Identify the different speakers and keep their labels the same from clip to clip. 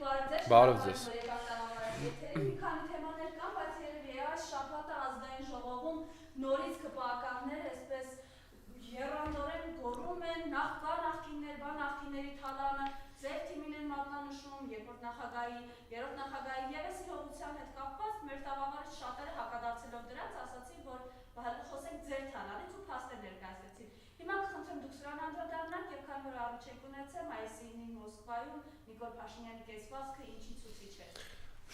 Speaker 1: Բարև ձեզ։
Speaker 2: Եթերին մի քանի թեմաներ կան, բայց երևի այս շաբաթը ազգային ժողովում նորից ԿՊԱ-ականներ այսպես եռանդորեն գոռում են նախկիններ, նախկիների թալանը, ձեր թիմին են մատնանշում, երրորդ նախագահի ևս իրողության հետ կապված, մեր տաղավարից շատերը հակադարձելով դրանց ասացին, որ խոսենք ձեր թալանից ու փաստ ներկայացրեցին։ Հիմա կխնդրեմ դուք սրան անդրադառնաք եւ քանի որ առաջ ունեցեմ այսի 9-ին Մոսկվայում Նիկոլ Փաշինյանի կեցվածքը ինչի ցուցիչ է։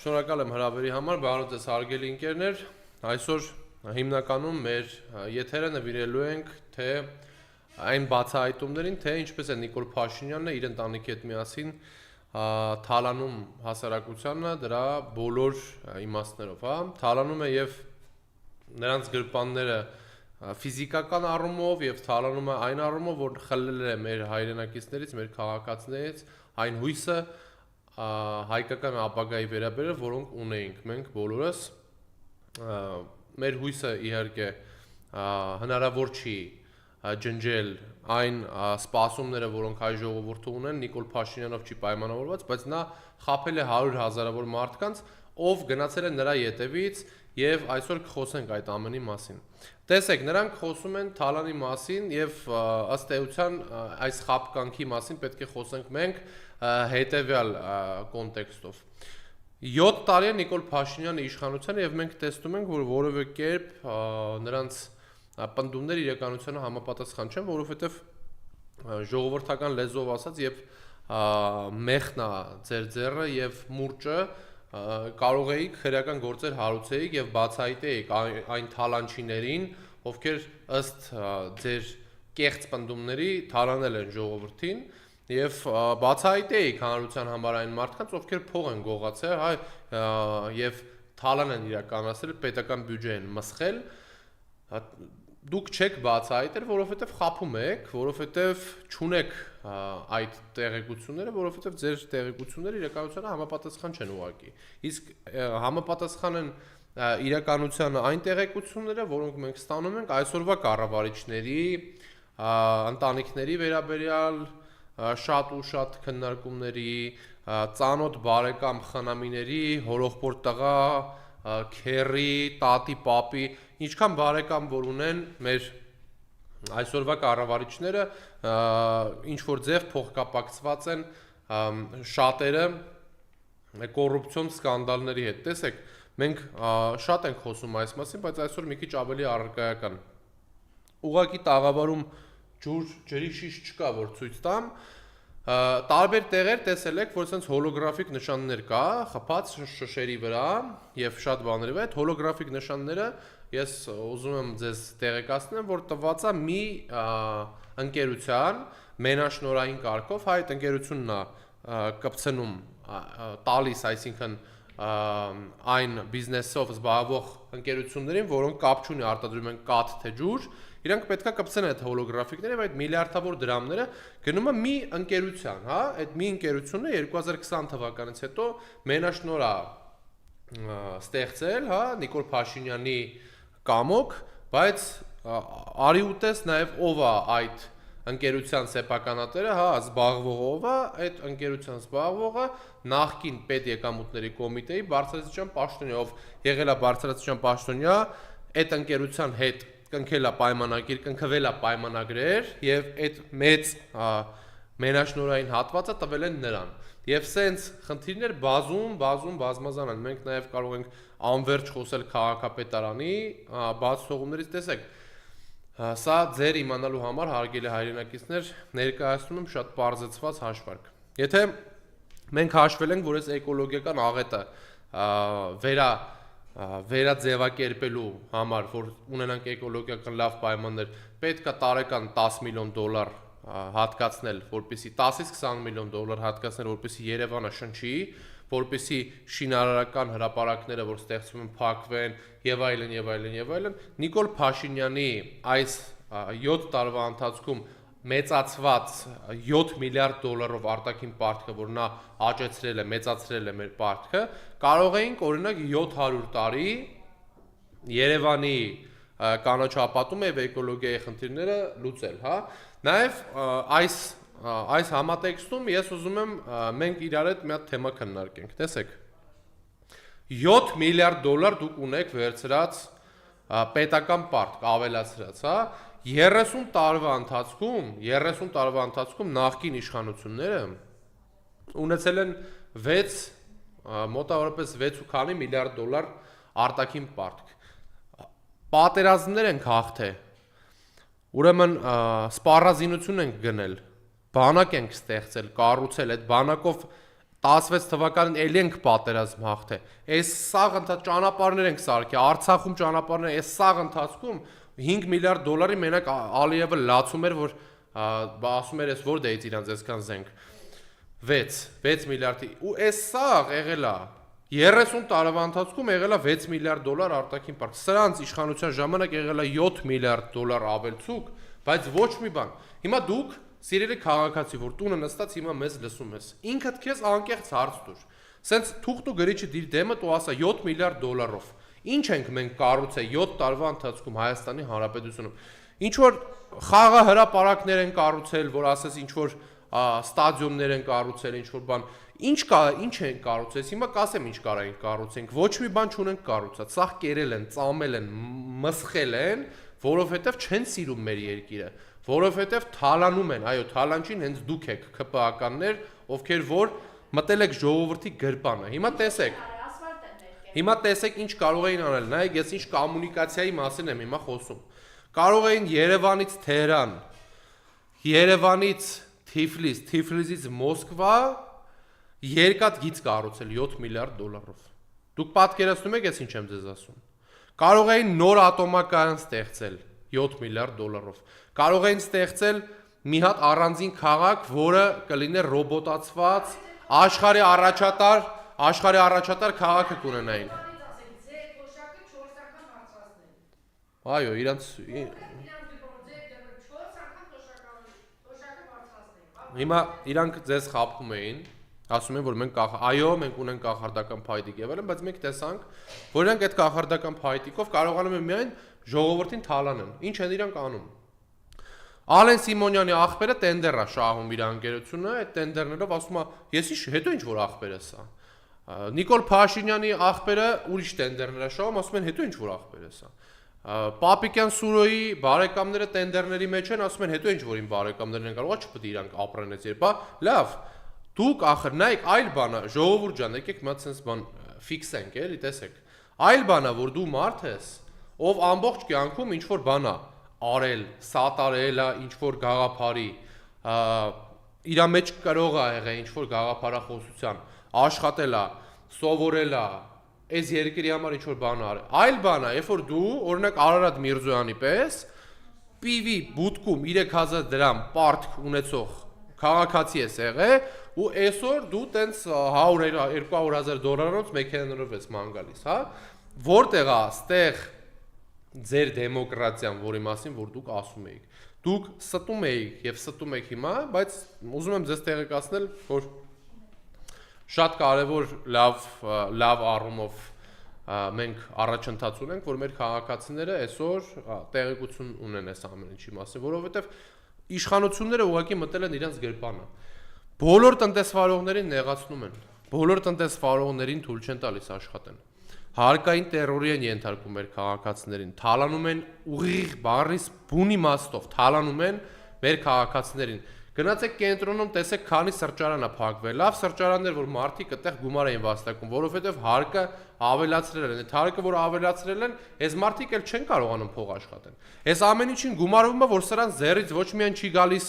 Speaker 1: Շնորհակալ եմ հրավերի համար, բարև ձեզ հարգելի ընկերներ։ Այսօր հիմնականում մեր եթերը նվիրելու ենք թե այն բացահայտումներին, թե ինչպես է Նիկոլ Փաշինյանը իր ընտանիքի հետ միասին թալանում հասարակությանը դրա բոլոր իմաստներով, հա, թալանում է եւ նրանց գրպանները ֆիզիկական առումով եւ թալանում է այն առումով, որ խլել է մեր հայրենակիցներից, մեր քաղաքացիներից այն հույսը հայկական ապագայի վերաբերյալ, որոնք ունեինք մենք բոլորս, մեր հույսը իհարկե հնարավոր չի ջնջել այն սպասումները, որոնք հայ ժողովուրդը ունեն, Նիկոլ Փաշինյանով չի պայմանավորված, բայց նա խաբել է 100,000-ավոր մարդկանց, ով գնացել է նրա ետևից եւ այսօր կխոսենք այդ ամենի մասին։ Տեսեք, նրանք խոսում են թալանի մասին եւ ըստ էության այս խաբկանքի մասին պետք է խոսենք մենք հետեւյալ կոնտեքստով։ 7 տարի է Նիկոլ Փաշինյանը իշխանությանը եւ մենք տեսնում ենք, որ որևէ կերպ նրանց պնդումները իրականությանը համապատասխան չեն, որովհետեւ ժողովրդական լեզվով ասած եւ մեղնա ձեր ձեռը եւ մուրճը կարող էիք քրեական գործեր հարուցեիք եւ բացահայտեիք այն թալանչիներին, ովքեր ըստ ձեր կեղծ պնդումների թալանել են ժողովրդին եւ բացահայտեիք հանրության համար այն մարդկանց, ովքեր փող են գողացել, եւ թալան են իրականացրել, պետական բյուջե են մսխել, դուք չեք բացահայտել, որովհետեւ խափում եք, որովհետեւ չունեք այդ տեղեկությունները, որովհետեւ ձեր տեղեկությունները իրականությանը համապատասխան չեն ուղղակի։ Իսկ համապատասխան են իրականությանը այն տեղեկությունները, որոնք մենք ստանում ենք այսօրվա կառավարիչների, ընտանիքների վերաբերյալ շատ ու շատ քննարկումների, ծանոթ բարեկամ խնամիների, հորողբոր տղա, քերի, տատի, պապի, ինչքան բարեկամ որ ունեն մեր այսօրվա կառավարիչները, ինչ որ ձև փոխկապակցված են շատերը կոռուպցիոն սկանդալների հետ։ Տեսեք, մենք շատ ենք խոսում այս մասին, բայց այսօր մի քիչ ավելի առարկայական։ Ուղղակի տաղավարում ջրի շիշ չկա, որ ցույց տամ։ Տարբեր տեղեր տեսել եք, որ sense հոլոգրաֆիկ նշաններ կա, խփած շշերի վրա եւ շատ բաների վրա։ Այդ հոլոգրաֆիկ նշանները ես ուզում եմ ձեզ տեղեկացնեմ, որ տված է մի ընկերության մենաշնորհային կարգով, այդ ընկերությունն է կպցնում տալիս, այսինքն այն բիզնեսով զբաղվող ընկերություններին, որոնք կապ չունի արտադրում են կաթ թե ջուր, իրանք պետքա կպցեն այդ հոլոգրաֆիկները եւ այդ միլիարդավոր դրամները գնում է մի ընկերության, հա, այդ մի ընկերությունը 2020 թվականից հետո մենաշնորհ է ստեղծել, հա, Նիկոլ Փաշինյանի կամոք, բայց արի ուտես նաեւ ով է այդ ընկերության սեփականատերը, հա, զբաղվողով է, այդ ընկերության զբաղվողը նախկին պետեկամուտների կոմիտեի բարձրաստիճան պաշտոնյա, ով եղել է բարձրաստիճան պաշտոնյա, այդ ընկերության հետ կնքել է պայմանագիր, կնքվել է պայմանագրեր եւ այդ մեծ մենաշնորհային հատվածը տվել են նրան։ Եվ սենց խնդիրներ բազմազան են։ Մենք նաեւ կարող ենք անverջ խոսել քաղաքապետարանի բաց թողումներից, տեսեք։ Սա ձեր իմանալու համար հարգելի հայրենակիցներ ներկայացնում եմ շատ պարզեցված հաշվարկ։ Եթե մենք հաշվել ենք, որ այս էկոլոգիական աղետը վերաձևակերպելու համար, որ ունենանք էկոլոգիական լավ պայմաններ, պետք է տարեկան $10 միլիոն հատկացնել, որպեսզի 10-ից 20 միլիոն դոլար հատկացնել, որպեսզի Երևանը շնչի, որպեսզի շինարարական հրապարակները, որ ստեղծվում են, փակվեն եւ այլն, Նիկոլ Փաշինյանի այս 7 տարվա ընթացքում մեծացված $7 միլիարդ արտաքին պարտքը, որ նա աճեցրել է, մեծացրել է մեր պարտքը, կարող էինք օրինակ 700 տարի Երևանի կանաչապատում եւ էկոլոգիայի խնդիրները լուծել, հա։ Նաեւ այս այս համատեքստում ես ուզում եմ մենք իրար հետ մի հատ թեմա քննարկենք։ Տեսեք։ 7 միլիարդ դոլար դուք ունեք վերցրած պետական պարտք ավելացրած, հա 30 տարվա ընթացքում նախկին իշխանությունները ունեցել են 6 մոտավորապես 6 ու քանի միլիարդ դոլար արտաքին պարտք։ Պատերազմներ են հաղթել։ Ուրեմն սպառազինություն ենք գնել, բանակ ենք ստեղծել, կառուցել, այդ բանակով 16 թվականին ելի ենք պատերազմ հաղթել։ Այս սաղ ճանապարհներ ենք սարքել, Արցախում ճանապարհներ, այս սաղ ընթացքում 5 միլիարդ դոլարի մենակ Ալիևը լացում էր, որ ասում էր, ես որ դեից իրանց այսքան զենք 6 միլիարդի ու այս սաղ եղել է 30 տարվա ընթացքում եղել է 6 միլիարդ դոլար արտաքին պարտք։ Սրանց իշխանության ժամանակ եղել է 7 միլիարդ դոլար ավելցուկ, բայց ոչ մի բան։ Հիմա դուք սիրելի քաղաքացի, որ տունը նստած հիմա մեզ լսում ես, ինքդ քեզ անկեղծ հարց տուր։ Սենց թուղթ ու գրիչը դիր դեմը ու ասա 7 միլիարդ դոլարով։ Ինչ ենք մենք կառուցել 7 տարվա ընթացքում Հայաստանի Հանրապետությունում։ Ինչ որ խաղահրապարակներ են կառուցել, որ ասես ինչ որ ստադիոններ են կառուցել, ինչ որ բան։ Ինչ են կառուցել։ Հիմա կասեմ ինչ կարող ենք կառուցենք։ Ոչ մի բան չունենք կառուցած։ Սաղ կերել են, ծամել են, մսխել են, որովհետև չեն սիրում մեր երկիրը, որովհետև թալանում են, այո, թալանչին հենց դուք եք ԿՊԱ-կաններ, ովքեր որ մտել եք ժողովրդի գրպանը։ Հիմա տեսեք ինչ կարող էին անել, նայեք, ես ինչ կոմունիկացիայի մասին եմ հիմա խոսում։ Կարող էին Երևանից Թեհրան, Երևանից Թիֆլիս, Թիֆլիսից Մոսկվա երկաթ գիծ կառուցել 7 միլիարդ դոլարով։ Դուք պատկերացնում եք, ես ինչ եմ ձեզ ասում։ Կարող էին նոր ատոմակայան ստեղծել 7 միլիարդ դոլարով։ Կարող էին ստեղծել մի հատ առանձին քաղաք, որը կլիներ ռոբոտացված, աշխարհի առաջատար քաղաքը կունենային։ Այո, իրանց հիմա իրանք ձեզ խաբում էին, ասում են, որ մենք մենք ունենք կախարդական փայտիկ եղել են, բայց մենք տեսանք, որ իրանք այդ կախարդական փայտիկով կարողանում են միայն ժողովրդին թալանեն։ Ինչ են իրանք անում։ Ալեն Սիմոնյանի ախպերը տենդեր է շահում իր ընկերությունը, այդ տենդերներով ասում է, ես հետո ինչ որ ախպեր է սա։ Նիկոլ Փաշինյանի ախպերը ուրիշ տենդերներ է շահում, ասում են հետո ինչ որ ախպեր է սա։ Պապիկյան Սուրոյի բարեկամները տենդերների մեջ են, ասում են հետո ինչ որ իմ բարեկամներն են կարող, չպետք է իրանք ապրեն այս երբ, լավ։ Դուք ախր նայեք այլ բանա, ժողովուրդ ջան, եկեք մի հատ sense բան ֆիքսենք, էլի, տեսեք։ Այլ բանա, որ դու մարդ ես, ով ամբողջ կյանքում ինչ որ բան է արել, սատարել է ինչ որ գաղափարի, իր մեջ կարող է եղել ինչ որ գաղափարախոսության, աշխատել է, սովորել է, այս երկրի համար ինչ որ բան արել։ Այլ բան է, երբ որ դու, օրինակ Արարատ Միրզոյանի պես, պիվի բուտքում 3000 դրամ պարտք ունեցող քաղաքացի ես եղել, ու այսօր դու տենց 100-200,000 դոլարով մեքենաներով ես ման գալիս, հա։ Որտեղ է ստեղ ձեր դեմոկրատիան, որի մասին որ դուք ասում եք։ Դուք ստում եք եւ ստում եք հիմա, բայց ուզում եմ ձեզ տեղեկացնել, որ շատ կարևոր լավ առումով մենք առաջընթաց ունենք, որ մեր քաղաքացիները այսօր տեղեկություն ունեն այս ամեն ինչի մասին, որովհետեւ իշխանությունները ուղղակի մտել են իրենց գրպանը։ Բոլոր տնտեսվարողներին նեղացնում են, բոլոր տնտեսվարողներին թույլ չեն տալիս աշխատեն։ Հարկային տերորի են ենթարկում մեր քաղաքացիներին, թալանում են ուղիղ բառից բուն իմաստով, թալանում են մեր քաղաքացիներին։ Գնացեք կենտրոնում, տեսեք քանի սրճարան է փակվել, լավ սրճարաններ, որ մարդիկ այդտեղ գումար էին վաստակում, որովհետև հարկը ավելացրել են, այդ հարկը որ ավելացրել են, այս մարդիկ էլ չեն կարողանում փող աշխատեն։ Այս ամեն ինչին գումարվում է, որ սրանց ձեռից ոչ միայն չի գալիս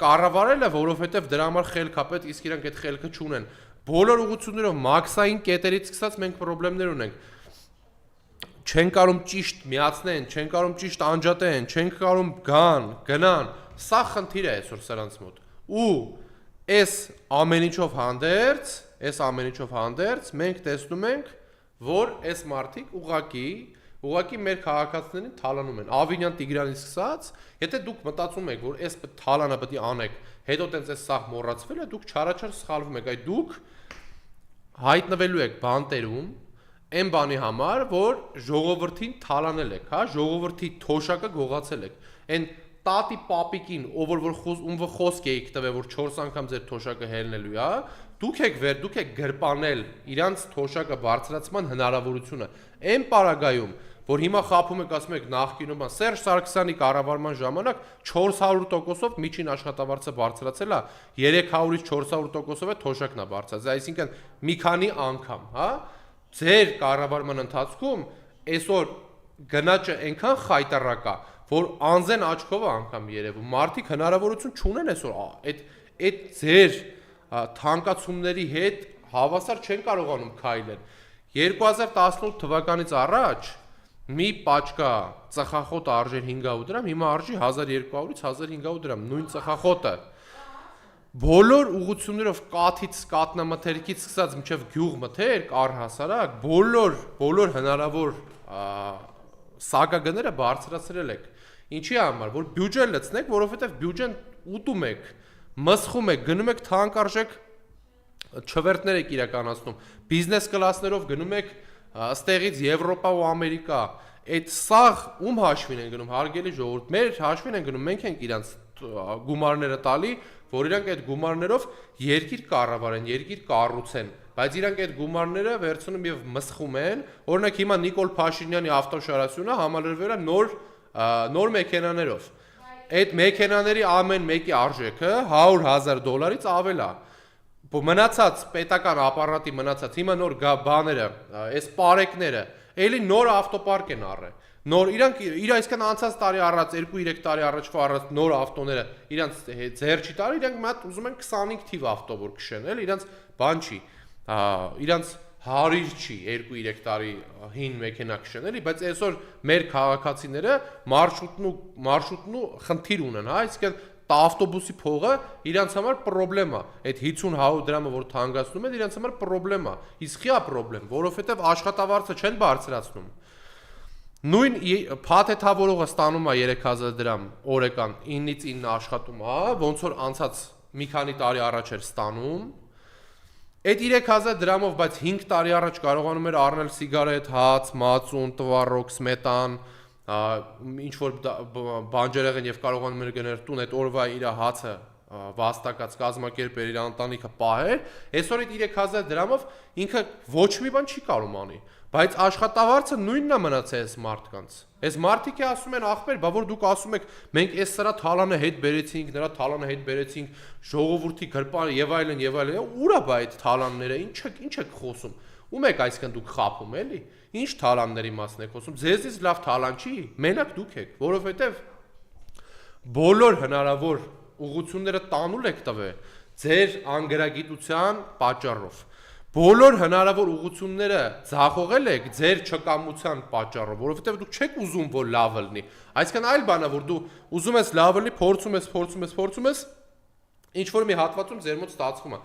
Speaker 1: կառավարելը, որովհետև դրա համար խելք է պետք, իսկ իրանք այդ խելքը չունեն։ Բոլոր ուղղություններով մաքսային կետերից սկսած մենք խնդիրներ ունենք։ Չեն կարող ճիշտ միացնեն, չեն կարող ճիշտ անջատեն, չեն կարող գնան։ Սա խնդիր է այսօր սրանց մոտ։ Ու այս ամեն ինչով հանդերձ մենք տեսնում ենք, որ այս մարդիկ ուղղակի մեր քաղաքացիներին թալանում են։ Ավինյան Տիգրանից սկսած, եթե դուք մտածում եք, որ այս թալանը պետք է անեք, հետո տենց այս սաղ մոռացվել է, դուք չարաչար սխալվում եք, այ դուք հայտնվելու եք բանտերում այն բանի համար, որ ժողովրդին թալանել եք, հա, ժողովրդի թոշակը գողացել եք։ Այն տատի պապիկին, ով որ խոսք էիք տվել, որ 4 անգամ ձեր թոշակը հելնելու է, դուք եք գրպանել իրանց թոշակը բարձրացման հնարավորությունը։ Այն պարագայում, որ հիմա խափում եք, ասում եք նախկինում Սերժ Սարգսյանի կառավարման ժամանակ 400%-ով միջին աշխատավարձը բարձրացել է, 300-ից 400%-ով է թոշակն է բարձրացել, այսինքն մի քանի անգամ, հա։ Ձեր կառավարման ընթացքում այսօր գնաճը այնքան խայտառակ է, որ անձեն աչքով է անգամ երևում։ Մարդիկ հնարավորություն չունեն այսօր այդ ձեր թանկացումների հետ հավասար չեն կարողանում քայլել։ 2018 թվականից առաջ մի պաչկա ծխախոտ արժեր 500 դրամ, հիմա արժի 1200-ից 1500 դրամ, նույն ծխախոտը։ Բոլոր ուղղություններով կաթից, կատնամթերքից սկսած մինչև գյուղմթերք, առհասարակ, բոլոր հնարավոր սակագները բարձրացրել եք։ Ինչի համար, որ բյուջե լցնեք, որովհետև բյուջեն ուտում եք, մսխում եք, գնում եք թանկարժեք չվերթներ եք իրականացնում, բիզնես կլասներով գնում եք ստեղից Եվրոպա ու Ամերիկա, այդ սաղ ում հաշվին են գնում, հարգելի ժողովուրդ, մեր հաշվին են գնում, մենք ենք իրանց գումարները տալի, որ իրանք այդ գումարներով երկիր կառավարեն, երկիր կառուցեն, բայց իրանք այդ գումարները վերցնում եւ մսխում են, օրինակ հիմա Նիկոլ Փաշինյանի ավտոշարասյունը համալրվել է նոր մեքենաներով, այդ մեքենաների ամեն մեկի արժեքը $100,000-ից ավել է, մնացած պետական ապարատի մնացած հիմա նոր բաները, այս պարեկները, էլի նոր ավտոպարկ են առել, նոր իրանք այսքան անցած տարի առաջ 2-3 տարի առաջվա առած նոր ավտոները իրանք ձեր չի տարի, իրանք մատ ուզում են 25 թիվ ավտո որ քշեն, էլ իրանք բան չի, իրանք հարիր չի 2-3 տարի հին մեքենա քշեն, էլի, բայց այսօր մեր քաղաքացիները մարշրուտն ու խնդիր ունեն, հա, այսինքն ավտոբուսի փողը իրանց համար պրոբլեմ է, այդ 50-100 դրամը որ թանկացնում են, իրանց համար պրոբլեմ է, իսկ իա պրոբլեմ, որովհետև աշխատավարձը չեն բարձրացնում։ Նույն փաթեթավորողը ստանում է 3000 դրամ օրական 9-ից 9 աշխատում է, ոնց որ անցած մի քանի տարի առաջ էր ստանում։ Այդ 3000 դրամով, բայց 5 տարի առաջ կարողանում էր առնել սիգարետ, հաց, մածուն, տվարոկ, սմետան, ինչ որ բանջարեղեն եւ կարողանում էր գնել տուն, այդ օրվա իր հացը վաստակած կազմակերպեր իր ընտանիքը պահեր, այսօր այդ 3000 դրամով ինքը ոչ մի բան չի կարող անի, բայց աշխատավարձը նույնն է մնացել այս մարդկանց։ Այս մարդիկ է ասում են ախպեր, բա որ դուք ասում եք մենք այս սրա թալանը հետ բերեցինք, նրա թալանը հետ բերեցինք, ժողովրդի գրպանը եւ այլն, ուրա բա այդ թալանները, ինչ եք խոսում։ Ում եք այսքան դուք խափում էլի։ Ինչ թալանների մասն եք խոսում։ Ձեզից լավ թալան չի, մենակ դուք եք, որովհետեւ բոլոր հնարավոր ուղղությունները տանուլ եք տվել ձեր անգրագիտության պատճառով։ Բոլոր հնարավոր ուղղությունները ձախողել եք ձեր չկամության պատճառով, որովհետև դուք չեք ուզում որ լավ լինի։ Այսինքն այլ բան է, որ դու ուզում ես լավ լինի, փորձում ես, ինչ որ մի հատվածում ձեր մոտ ստացվում է։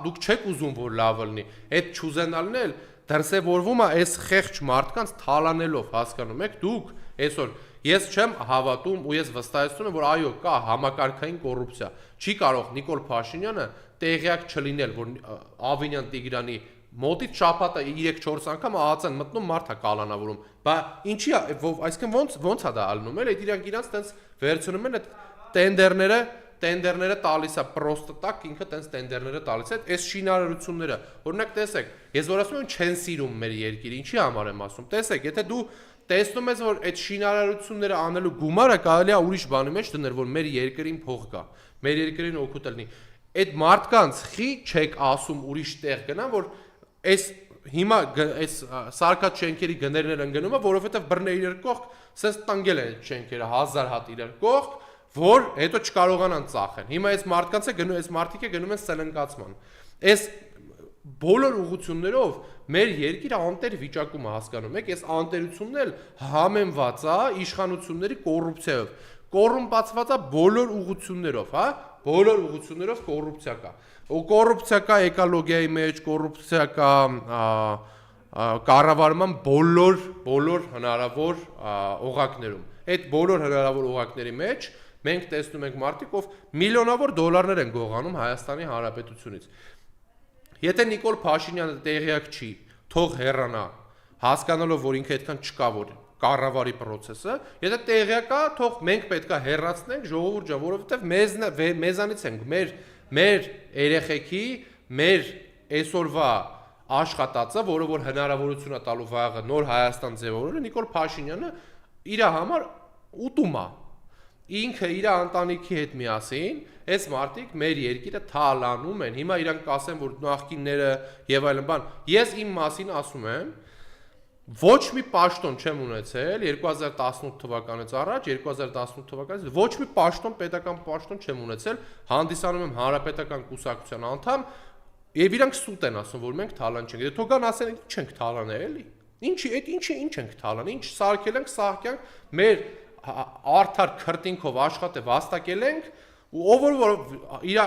Speaker 1: Դուք չեք ուզում որ լավ լինի։ Այդ չուզենալն էլ դրսևորվում է այս խեղճ մարդկանց թալանելով, հասկանում եք դուք այսօր ես չեմ հավատում ու ես վստահեցնում եմ որ այո կա համակարգային կոռուպցիա չի կարող Նիկոլ Փաշինյանը տեղյակ չլինել որ Ավինյան Տիգրանի մոտից շաբաթը 3-4 անգամ ԱԱՑ-ն մտնում մարդա կալանավորում բա ինչի այսինքն ոնց է դա ալնում էլ այդ իրանք տենց վերցնում են այդ տենդերները տալիս է պրոստը տակ ինքը տենց տենդերները տալիս է այս շինարարությունները օրինակ տեսեք ես որ ասում եմ չեն սիրում մեր երկիրը ինչի համար եմ ասում տեսեք եթե դու տեսնում ես որ այդ շինարարությունները անելու գումարը կարելի է ուրիշ բանի մեջ դնել որ մեր երկրին փող կա մեր երկրին օգուտ լինի այդ մարդկանց խի չեք ասում ուրիշ տեղ գնան որ այս հիմա այս սարկած շենքերի գներն են գնում որովհետև բռներ իրար կողք սենց տնգել են շենքերը 1000 հատ իրար կողք որ հետո չկարողանան ծախեն։ Հիմա այս մարդկանց է գնում, այս մարդիկ է գնում են սելնկացման։ Այս բոլոր ուղղություններով մեր երկիրը անտեր վիճակում է հասկանում եք, այս անտերությունն էլ համեմված է իշխանությունների կոռուպցիայով։ Կոռումպացված է բոլոր ուղղություններով, հա? Բոլոր ուղղություններով կոռուպցիա կա։ Ու կոռուպցիա կա էկոլոգիայի մեջ, կոռուպցիա կա կառավարման բոլոր հնարավոր օղակներում։ Այդ բոլոր հնարավոր օղակների մեջ մենք տեսնում ենք մարդիկ, ով միլիոնավոր դոլարներ են գողանում Հայաստանի Հանրապետությունից։ Եթե Նիկոլ Փաշինյանը տեղյակ չի, թող հեռանա, հասկանալով, որ ինքը այդքան չկա, որ կառավարի process-ը, եթե տեղյակ է, թող մենք պետք է հեռացնենք ժողովուրդ ջան, որովհետև մեզանից ենք մեր երեխեքի, մեր այսօրվա աշխատածը, որը որ հնարավորություն է տալու վաղը նոր Հայաստան ձևավորելու, Նիկոլ Փաշինյանը իր համար ուտում է։ Ինքը իր ընտանիքի հետ միասին, այս մարդիկ մեր երկիրը թալանում են։ Հիմա իրանք կասեն, որ նախկինները եւ այլն բան։ Ես իմ մասին ասում եմ, ոչ մի պաշտոն չեմ ունեցել 2018 թվականից առաջ, 2018 թվականից ոչ մի պաշտոն, պետական պաշտոն չեմ ունեցել, հանդիսանում եմ հանրապետական կուսակցության անդամ, եւ իրանք սուտ են ասում, որ մենք թալան չենք։ Եթե թողան ասեն, ինչ ենք թալանել, էլի։ Ինչ ենք թալան, ինչ սարքել ենք, սահքյանք, մեր արդար քրտինքով աշխատե վաստակել ենք, ու ով որ իր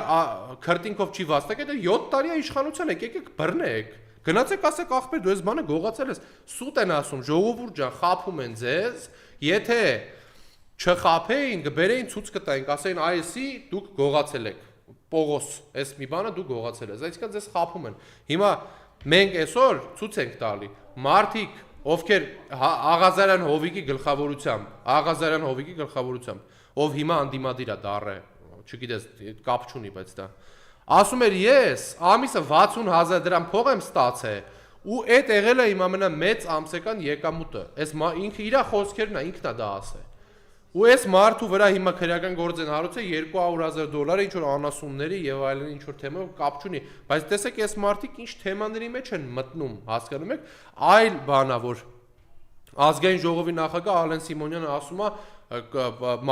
Speaker 1: քրտինքով չի վաստակել, 7 տարի է իշխանության եկեք բռնեք։ Գնացեք ասեք ախպեր դու այս բանը գողացել ես, սուտ են ասում, ժողովուրդ ջան, խափում են ձեզ, եթե չխափեին, կբերեին ցույց կտային, ասեին այսի դուք գողացել եք, Պողոս, այս մի բանը դու գողացել ես, այսինքն ձեզ խափում են։ Հիմա մենք այսօր ցույց ենք տալի, մարդիկ, ովքեր Աղազարյան Հովիկի գլխավորությամբ, ով հիմա անդիմադիր է դառը, չգիտես, կապ չունի, բայց դա ասում էր ես ամիսը 60,000 դրամ փող եմ ստացել ու այդ եղել է իմ ամենամեծ ամսական եկամուտը։ Այս ինքը իր խոսքերն է, ինքն է դա ասել։ Ու այս մարդու վրա հիմա քրեական գործ են հարուցել $200,000 ինչ որ անասունների եւ այլն ինչ որ թեմայով կապ չունի, բայց տեսեք այս մարդիկ ինչ թեմաների մեջ են մտնում, հասկանում եք, այլ բանա որ ազգային ժողովի նախագահ Ալեն Սիմոնյանը ասում է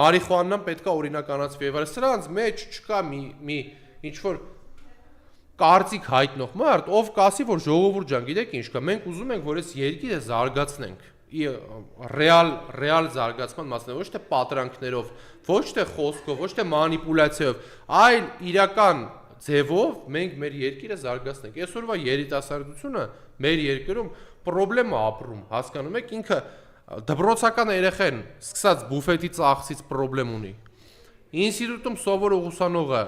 Speaker 1: մարիխուանան պետքա օրինականացվի եւ սրանց մեջ չկա մի ինչ որ կարծիք հայտնող մարդ, ով կասի, որ ժողովուրդ ջան, գիտեք ինչ կա, մենք ուզում ենք, որ այս երկիրը զարգացնենք, ռեալ զարգացման մասն է, ոչ թե պատրանքներով, ոչ թե խոսքով, ոչ թե մանիպուլյացիայով, այլ իրական ձևով մենք մեր երկիրը զարգացնենք։ Այսօրվա երիտասարդությունը մեր երկրում պրոբլեմ է ապրում, հասկանում եք, ինքը դպրոցական երեխեն սկսած բուֆետի ծախսից պրոբլեմ ունի։ Ինստիտուտում սովորող ուսանողը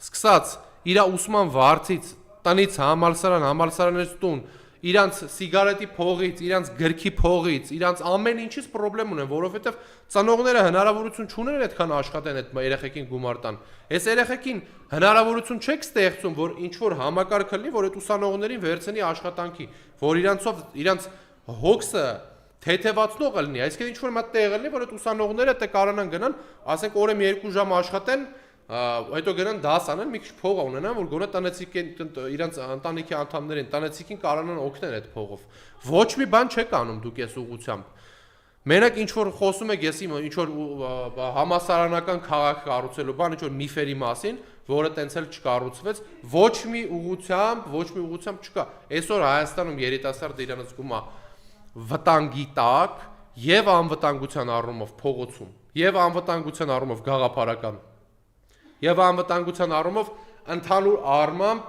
Speaker 1: սկսած իր ուսման վարձից, տնից համալսարանից տուն, իրանց սիգարետի փողից, իրանց գրքի փողից, իրանց ամեն ինչից պրոբլեմ ունեն, որովհետև ծնողները հնարավորություն չունեն այդքան աշխատեն այդ երեխեքին գումար տան։ Այս երեխեքին հնարավորություն չեք ստեղծում, որ ինչ որ համակարգ լինի, որ այդ ուսանողներին վերցնի աշխատանքի, որ իրանց հոգսը թեթևացնող լինի, այսինքն ինչ որ մատ տեղ լինի, որ այդ ուսանողները դե կարողանան գնան, ասենք օրը 2 ժամ աշխատեն, հետո գնան դաս անեն, մի քիչ փող ունենան, որ գոնե տնեցիկեն իրանց ընտանիքի անդամներին, տնեցիկին կարողանան օգնել այդ փողով։ Ոչ մի բան չեք անում դուք այս ուղղությամբ։ Մենակ ինչ որ խոսում եք, ես ինչ որ համասարանական քաղաք կառուցելու բան, ինչ որ միֆերի մասին, որը տենց էլ չկառուցվեց, ոչ մի ուղղությամբ չկա։ Այսօր Հայաստանում երիտասարդը իրանց գումա վտանգի տակ եւ անվտանգության առումով փողոցում, եւ անվտանգության առումով գաղափարական, եւ անվտանգության առումով ընդհանուր առմամբ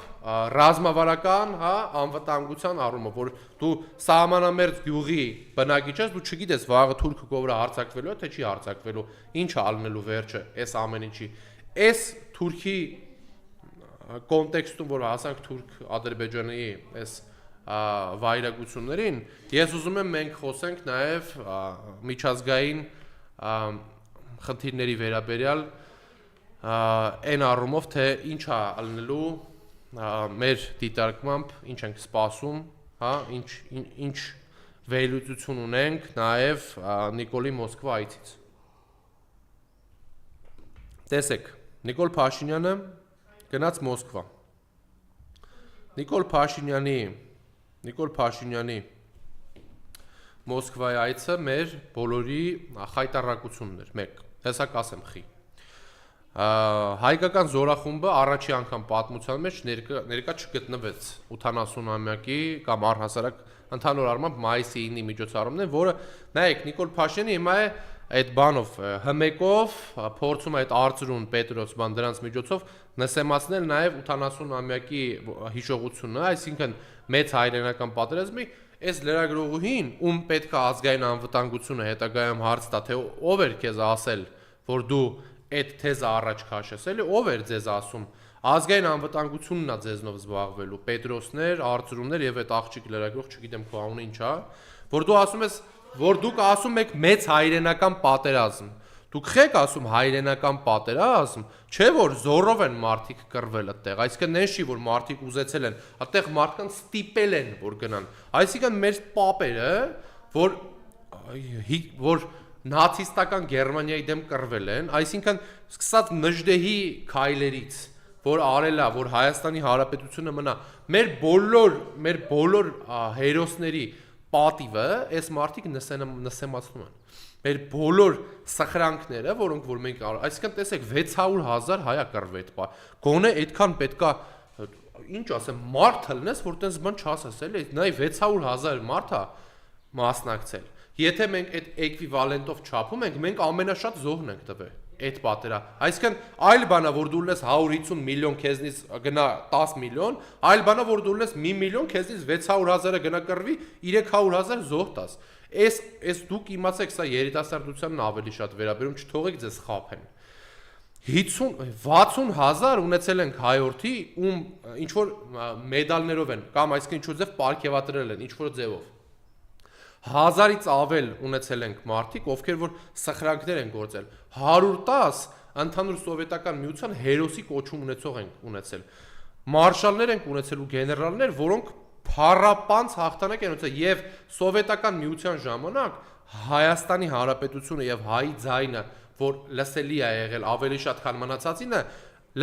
Speaker 1: ռազմավարական, հա, անվտանգության առումով, որ դու սահմանամերձ գյուղի բնակիչ ես, դու չգիտես վաղը թուրքը կովրա հարձակվելու է, թե չի հարձակվելու, ինչ է ալնելու վերջը, այս ամեն ինչի։ Այս Թուրքի կոնտեքստում, որ հասանք Թուրք-Ադրբեջանի այս վայրագություններին, ես ուզում եմ մենք խոսենք նաև միջազգային խնդիրների վերաբերյալ այն առումով, թե ինչ է ալնելու մեր դիտարկմամբ, ինչ ենք սպասում, հա, ինչ վերլուծություն ունենք նաև Նիկոլի Մոսկվա այցից։ Տեսեք, Նիկոլ Փաշինյանը գնաց Մոսկվա։ Նիկոլ Փաշինյանի Մոսկվայի այցը մեր բոլորի խայտառակությունն էր, մեկ, հեսա կասեմ խի։ Հայկական զորախումբը առաջի անգամ պատմության մեջ ներկա չգտնվեց 80-ամյակի կամ առհասարակ ընդհանուր առմամբ մայիսի 9-ի միջոցառումն է, որը նայեք Նիկոլ Փաշինյանը հիմա է այդ բանով հմեկով փորձում է այդ արծրուն Պետրոս բան դրանց միջոցով նսեմացնել նաև 80-ամյակի հիշողությունը, այսինքն մեծ հայրենական պատերազմի այս լրագրողուհին, ում պետք է ազգային անվտանգությունը հետագայում հարց տա, թե ով էր քեզ ասել, որ դու այդ թեզը առաջ քաշես, էլի ով էր ձեզ ասում, ազգային անվտանգությունն է ձեզնով զբաղվելու, Պետրոսներ, արծրումներ եւ այդ աղջիկ լրագրող, չգիտեմ քո անունը ինչ է, որ դու ասում ես որ դուք ասում եք մեծ հայրենական պատերազմ։ Դուք եք ասում հայրենական պատերազմ, չէ որ զորով են մարդիկ կռվել այդտեղ, այսինքն նենշի որ մարդիկ ուզեցել են, այդտեղ մարդկանց ստիպել են որ գնան։ Այսինքն մեր պապերը, որ նացիստական Գերմանիայի դեմ կռվել են, այսինքն սկսած Նժդեհի քայլերից, որ արել է, որ Հայաստանի Հանրապետությունը մնա, մեր բոլոր հերոսների պատիվը այս մարդիկ նսեմացնում են։ Մեր բոլոր սխրանքները, որոնք որ մենք այսինքն տեսեք 600,000 հայա կռվի այդ բա։ Գոնե այդքան պետքա ինչ ասեմ, մարդ հլնես, որ տես բան չասես, էլի, նայ 600,000 մարդ է մասնակցել։ Եթե մենք այդ էկվիվալենտով չափում ենք, մենք ամենաշատ զոհն ենք տվել այդ պատերա։ Այսինքն այլ բանա որ դու լես 150 միլիոն քեզնից գնա 10 միլիոն, այլ բանա որ դու լես 1 միլիոն քեզնից 600,000-ը գնա կռվի 300,000 զոհ տաս։ Այս դուք իմացեք, սա երիտասարդությանն ավելի շատ վերաբերում, չթողեք ձեզ խաբեն։ 50-60,000 ունեցել ենք հայորդի, ում ինչ որ մեդալներով են, կամ այսինքն ինչ որ ձև պարգևատրել են, ինչ որ ձևով։ 1000-ից ավել ունեցել ենք մարդիկ, ովքեր որ սխրանքներ են գործել։ 110 ընդհանուր սովետական միության հերոսի կոչում ունեցող ենք ունեցել։ Մարշալներ ենք ունեցել ու գեներալներ, որոնք փառապանց հաղթանակ են ունեցել եւ սովետական միության ժամանակ Հայաստանի Հանրապետությունը եւ հայի ձայնը, որ լսելի է եղել ավելի շատ քան մնացածինը,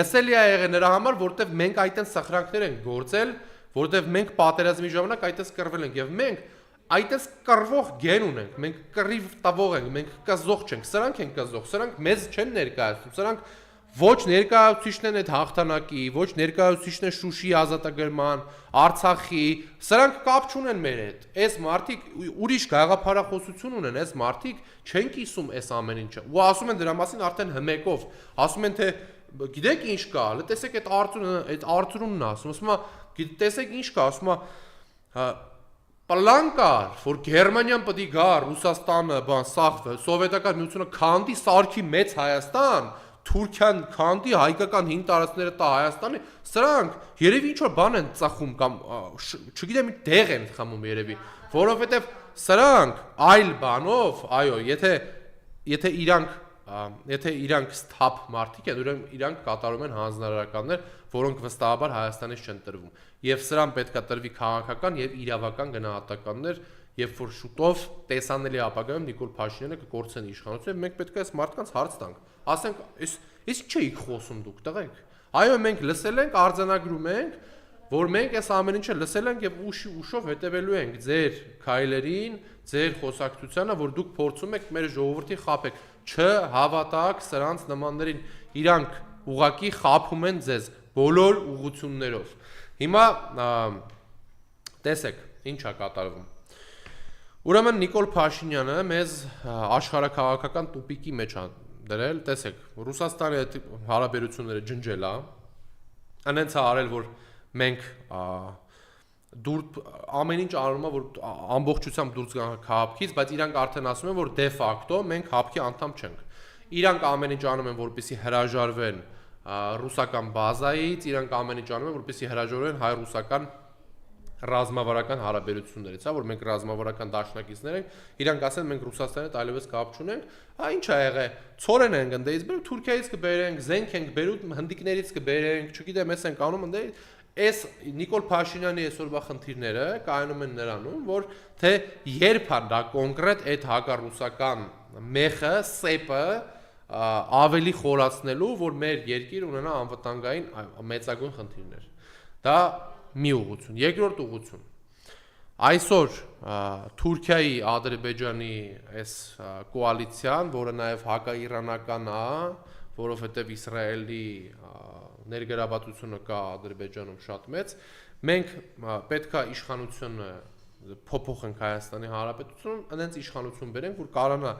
Speaker 1: լսելի է եղել նրա համար, որտեվ մենք այդտեղ սխրանքներ ենք գործել, որտեվ մենք պատերազմի ժամանակ այդտեղ կռվել ենք եւ մենք այդտես կռվող գեն ունենք, մենք կռիվ տվող ենք, մենք կզող չենք, սրանք են կզող, սրանք մեզ չեն ներկայացնում, սրանք ոչ ներկայացուցիչն են այդ հաղթանակի, ոչ ներկայացուցիչն են Շուշիի ազատագրման, Արցախի, սրանք կապ չունեն մեր հետ։ Այս մարդիկ ուրիշ գաղափարախոսություն ունեն, այս մարդիկ չեն կիսում այս ամեն ինչը։ Ու ասում են դրա մասին արդեն հմեկով, ասում են թե գիտեք ինչ կա, հələ տեսեք այդ Արծրունն ասում է, տեսեք ինչ կա, ասում է պլան կար, որ Գերմանիան պետք է գա, Ռուսաստանը, սովետական միությունը քանդի սարքի մեծ Հայաստան, Թուրքիան քանդի հայկական հին տարածքները տա Հայաստանի, սրանք երևի ինչ որ բան են ծախում կամ չգիտեմ դեղ են խմում երևի, որովհետև սրանք այլ բանով, այո, եթե իրանք սթափ մարդիկ են, իրանք կատարում են հանձնարարականներ, որոնք վստահաբար Հայաստանից չեն տրվում։ Եվ սրան պետք է տրվի քաղաքական եւ իրավական գնահատականներ, երբ որ շուտով տեսանելի ապագայում Նիկոլ Փաշինյանը կկորցնի իշխանությունը, մենք պետք է այս մարդկանց հարց տանք։ Ասենք, իսկ չէիք խոսում դուք, տղեկ։ Այո, մենք լսել ենք, արձանագրում ենք, որ մենք այս ամեն ինչը լսել ենք եւ ուշով հետևելու ենք ձեր քայլերին, ձեր խոսակցությանը, որ դուք փորձում եք մեր ժողովրդի խաբեք, չհավատաք սրանց նմաններին, իրանք ուղակի խաբում են ձեզ բոլոր ուղություններով։ Հիմա տեսեք, ինչ է կատարվում։ Ուրեմն Նիկոլ Փաշինյանը մեզ աշխարհաքաղաքական տուպիկի մեջ է դրել, տեսեք, Ռուսաստանի հետ հարաբերությունները ջնջել է, այնց է արել, որ մենք ամեն ինչ արվում է, որ ամբողջությամբ դուրս գանք հապկից, բայց իրանք արդեն ասում են, որ դե ֆակտո մենք հապկի անդամ չենք։ Իրանք ամեն ինչ անում են, որպեսզի հրաժարվեն ռուսական բազայից, իրանք ամեն ինչ անում են, որպեսզի հրաժարվեն հայ-ռուսական ռազմավարական հարաբերություններից, որ մենք ռազմավարական դաշնակիցներ ենք, իրանք ասեն մենք Ռուսաստանի հետ այլևս կապ չունենք, ինչ ա եղել, ցորեն են գնդեից բերում, Թուրքիայից կբերենք, զենք ենք բերում, հնդիկներից կբերենք, չգիտեմ, էս ենք անում ընդ այս Նիկոլ Փաշինյանի այսօրվա խնդիրները կայանում են նրանում, որ թե երբ է դա կոնկրետ այդ հակառուսական մեխը, սեպը ավելի խորացնելու, որ մեր երկիրը ունենա անվտանգային մեծագույն խնդիրներ։ Դա մի ուղղություն, երկրորդ ուղղություն։ Այսօր Թուրքիայի, Ադրբեջանի այս կոալիցիան, որը նաև հակաիրանական է, որովհետև Իսրայելի ներգրավվածությունը կա Ադրբեջանում շատ մեծ, մենք պետք է իշխանությունը փոփոխենք Հայաստանի Հանրապետությունում, այնց իշխանություն բերենք, որ կարողանա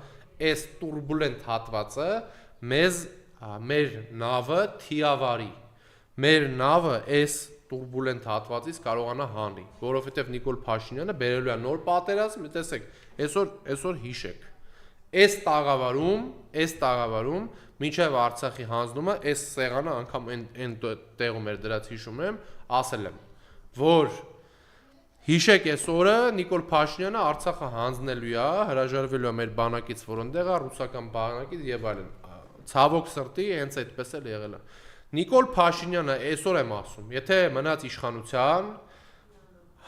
Speaker 1: այս տուրբուլենտ հատվածը մեր նավը թիավարի, մեր նավը այս տուրբուլենտ հատվածից կարողանա հանի, որովհետև Նիկոլ Փաշինյանը բերելու է նոր պատերազմ, տեսեք, այսօր հիշեք, այս տաղավարում մինչև Արցախի հանձնումը, այս սեղանը անգամ այն տեղում էր դրած հիշում եմ, ասել եմ, որ Հիշեք այս օրը Նիկոլ Փաշինյանը Արցախը հանձնելու է, հրաժարվելու է մեր բանակից, որ ընդեղ է ռուսական բանակից եւ այլն։ Ցավոք սրտի հենց այդպես էլ եղել է։ Նիկոլ Փաշինյանը այսօր եմ ասում, եթե մնաց իշխանության,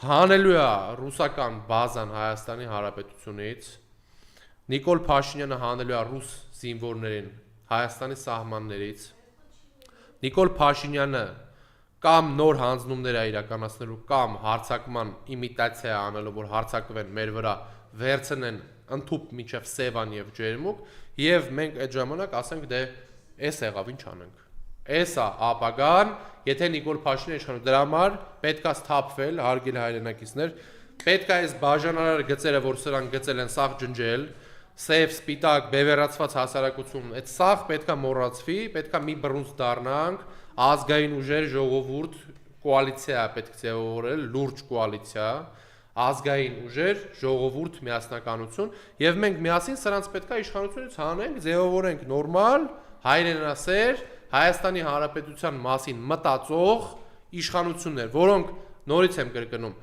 Speaker 1: հանելու է ռուսական բազան Հայաստանի Հանրապետությունից, Նիկոլ Փաշինյանը հանելու է ռուս զինվորներին Հայաստանի սահմաններից, Նիկոլ Փաշինյանը կամ նոր հանձնումներ է իրականացնելու կամ հարձակման իմիտացիա անելու, որ հարձակվեն մեր վրա, վերցնեն ընդཐུպ միջև Սևան եւ Ջերմուկ եւ մենք այդ ժամանակ ասենք դե էս եղավ ինչ անենք։ Էս է ապագան, եթե Նիկոլ Փաշինյանը իշխանում դրա համար պետքա սթափվել, հարգելի հայրենակիցներ, պետքա այս բաժանարար գծերը, որ սրանք գծել են, սաղ ջնջել, սև, սպիտակ, բևեռացված հասարակություն, այդ սաղ պետքա մոռացվի, պետքա մի բռունց դառնանք, ազգային ուժեր, ժողովուրդ, կոալիցիա պետք է ձևավորել, լուրջ կոալիցիա, ազգային ուժեր, ժողովուրդ, միասնականություն, եւ մենք միասին սրանց պետքա իշխանությունից հանենք, ձևավորենք նորմալ, հայրենասեր, Հայաստանի Հանրապետության մասին մտածող իշխանություններ, որոնք նորից եմ կրկնում,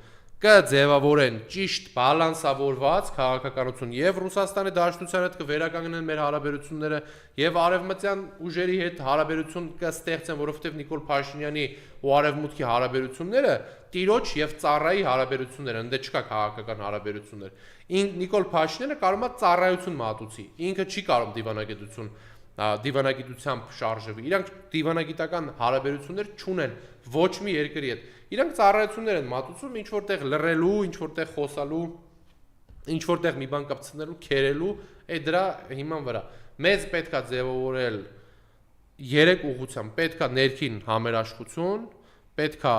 Speaker 1: կձևավորեն ճիշտ բալանսավորված քաղաքականություն եւ Ռուսաստանի Դաշնության հետ կվերականգնեն մեր հարաբերությունները եւ արևմտյան ուժերի հետ հարաբերություն կստեղծեն, որովհետեւ Նիկոլ Փաշինյանի ու արևմուտքի հարաբերությունները տիրոջ եւ ծառայի հարաբերություններ են, դե չկա քաղաքական հարաբերություններ։ Նիկոլ Փաշինյանը կարող է ծառայություն մատուցի, ինքը չի կարող դիվանագիտությամբ շարժվի։ Իրանք դիվանագիտական հարաբերություններ չունեն ոչ մի երկրի հետ։ Իրանք ծառայություններ են մատուցում, ինչ որտեղ լռելու, ինչ որտեղ խոսալու, ինչ որտեղ մի բան կապցնելու, քերելու, այդ դրա հիման վրա։ Մեզ պետքա ձևավորել երեք ուղղությամբ, պետքա ներքին համերաշխություն, պետքա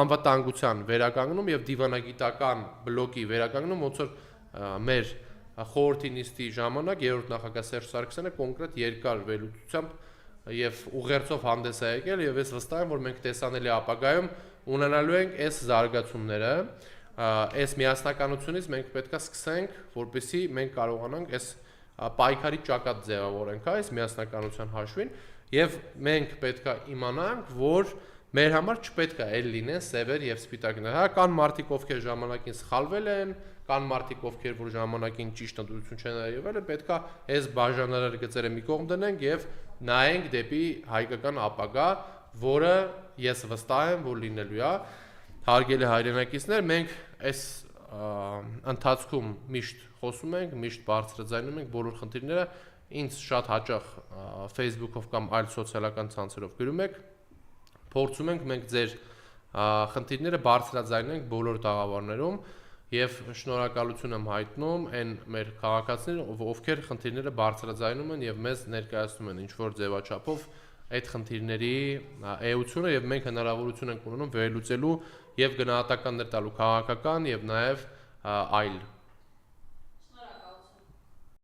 Speaker 1: անվտանգության վերականգնում եւ դիվանագիտական բլոկի վերականգնում, ոնց որ մեր խորհրդի նիստի ժամանակ երրորդ նախագահ Սերժ Սարգսյանը կոնկրետ երկար վերլուծությամբ եւ ուղերձով հանդես է եկել եւ ես վստահ եմ, որ մենք տեսանելի ապագայում ունենալու ենք այս զարգացումները, այս միասնականությունից մենք պետքա սկսենք, որպեսզի մենք կարողանանք այս պայքարի ճակատ ձևավորենք, այս միասնականության հաշվին եւ մենք պետքա իմանանք, որ մեր համար չպետք է այլ լինեն սևեր եւ սպիտակներ։ Հա կան մարդիկ, ովքեր ժամանակին սխալվել են, կան մարդիկ, ովքեր որ ժամանակին ճիշտ ընդդիմություն չեն եղել, պետքա այս բաժանարար գծերը մի կողմ դնենք եւ նայենք դեպի հայկական ապագա, որը ես վստահ եմ, որ լինելու է։ Հարգելի հայրենակիցներ, մենք այս ընթացքում միշտ խոսում ենք, միշտ բարձրաձայնում ենք բոլոր խնդիրները, ինձ շատ հաճախ Facebook-ով կամ այլ սոցիալական ցանցերով գրում եք, փորձում ենք մենք ձեր խնդիրները բարձրաձայնենք բոլոր տաղավարներում եւ շնորհակալություն եմ հայտնում այն մեր քաղաքացիներին, ովքեր խնդիրները բարձրաձայնում են եւ մեզ ներկայացնում են ինչ որ ձևաչափով այդ խնդիրների էությունը եւ մենք հնարավորություն ենք ունենում վերլուծելու եւ գնահատականներ տալու քաղաքական եւ նաեւ այլ